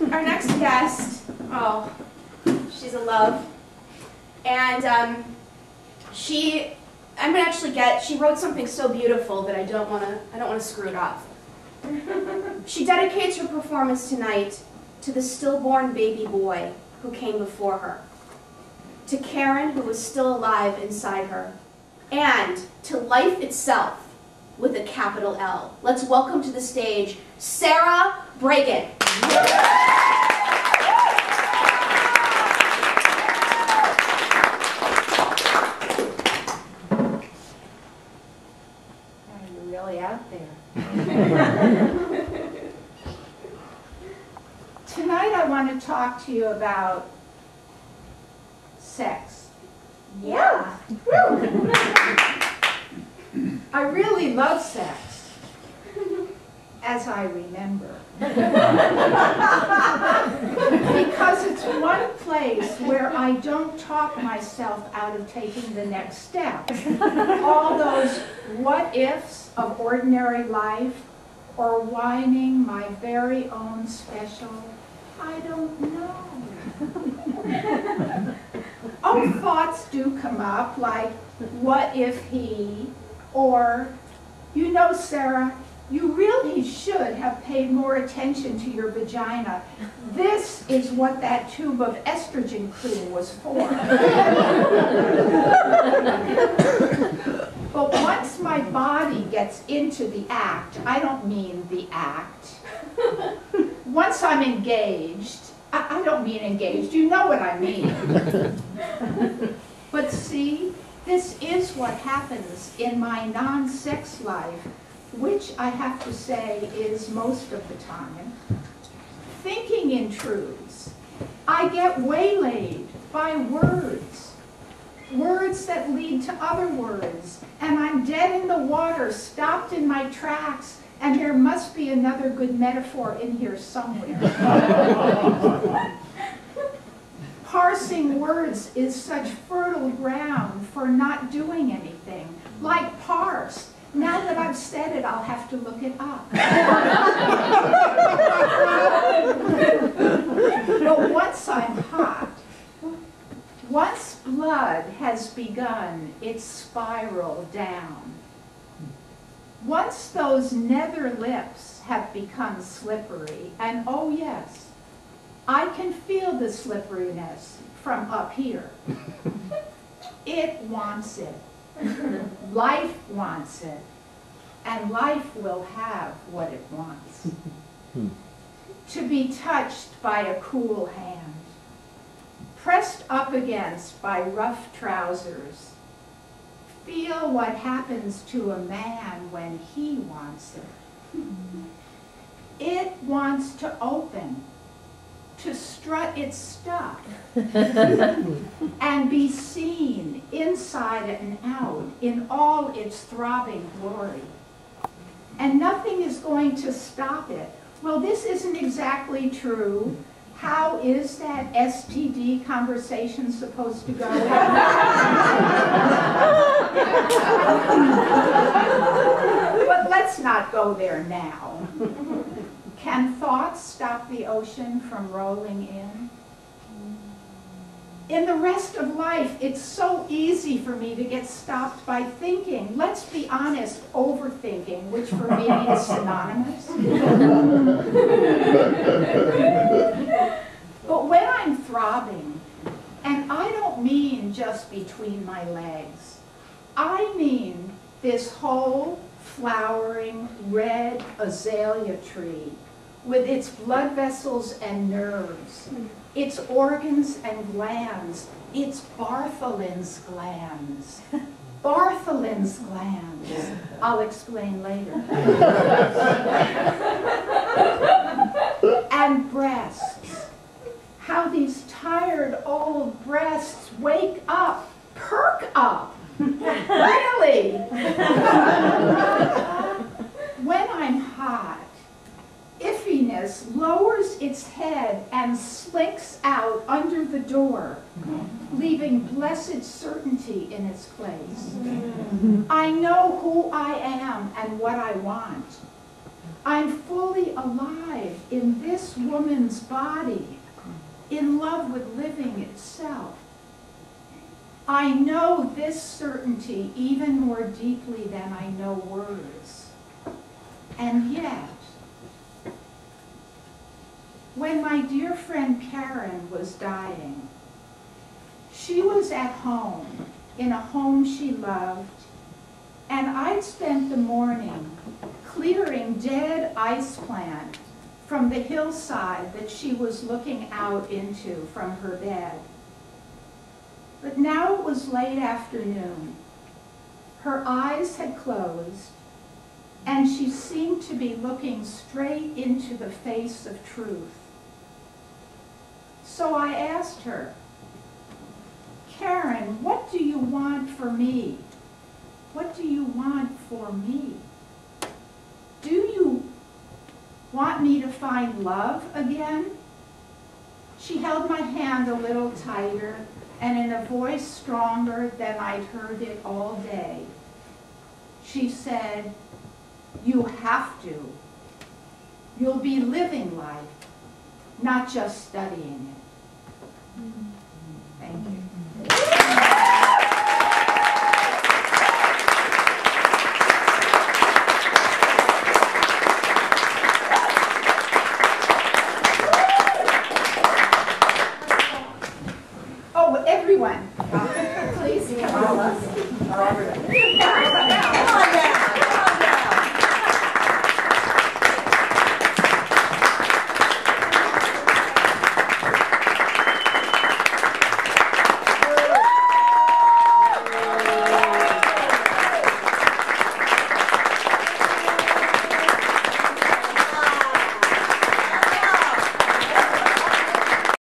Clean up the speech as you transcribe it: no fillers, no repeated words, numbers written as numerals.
next guest, oh, she's a love. And she wrote something so beautiful that I don't want to screw it up. She dedicates her performance tonight to the stillborn baby boy who came before her, to Karen, who was still alive inside her, and to life itself with a capital L. Let's welcome to the stage Sara Bragin. You're really out there. Tonight I want to talk to you about sex. Yeah. I really love sex, as I remember. Because it's one place where I don't talk myself out of taking the next step. All those what-ifs of ordinary life, or whining my very own special, I don't know. Oh, thoughts do come up, like, what if he, or, you know, Sarah, you really should have paid more attention to your vagina. This is what that tube of estrogen cream was for. But once my body gets into the act, I don't mean the act. Once I'm engaged, I don't mean engaged, you know what I mean. But see, this is what happens in my non-sex life, which I have to say is most of the time. Thinking intrudes. I get waylaid by words. Words that lead to other words. And I'm dead in the water, stopped in my tracks, and there must be another good metaphor in here somewhere. Parsing words is such fertile ground for not doing anything. Like parse. Now that I've said it, I'll have to look it up. But once I'm hot, once blood has begun its spiral down, once those nether lips have become slippery, and oh yes, I can feel the slipperiness from up here. It wants it. Life wants it. And life will have what it wants. To be touched by a cool hand, pressed up against by rough trousers. Feel what happens to a man when he wants it. It wants to open, to strut its stuff, and be seen inside and out in all its throbbing glory. And nothing is going to stop it. Well, this isn't exactly true. How is that STD conversation supposed to go? But let's not go there now. Can thoughts stop the ocean from rolling in? In the rest of life, it's so easy for me to get stopped by thinking. Let's be honest, overthinking, which for me is synonymous. But when I'm throbbing, and I don't mean just between my legs, I mean this whole flowering red azalea tree with its blood vessels and nerves, its organs and glands, its Bartholin's glands. Bartholin's glands. I'll explain later. And breasts. How these tired old breasts wake up, perk up. Really? When I'm hot, iffiness lowers its head and slinks out under the door, leaving blessed certainty in its place. I know who I am and what I want. I'm fully alive in this woman's body, in love with living itself. I know this certainty even more deeply than I know words. And yet, when my dear friend Karen was dying, she was at home, in a home she loved, and I'd spent the morning clearing dead ice plant from the hillside that she was looking out into from her bed. But now it was late afternoon. Her eyes had closed, and she seemed to be looking straight into the face of truth. So I asked her, "Karen, what do you want for me? What do you want for me? Do you want me to find love again?" She held my hand a little tighter, and in a voice stronger than I'd heard it all day, she said, "You have to. You'll be living life, not just studying it." Thank you. Oh, everyone.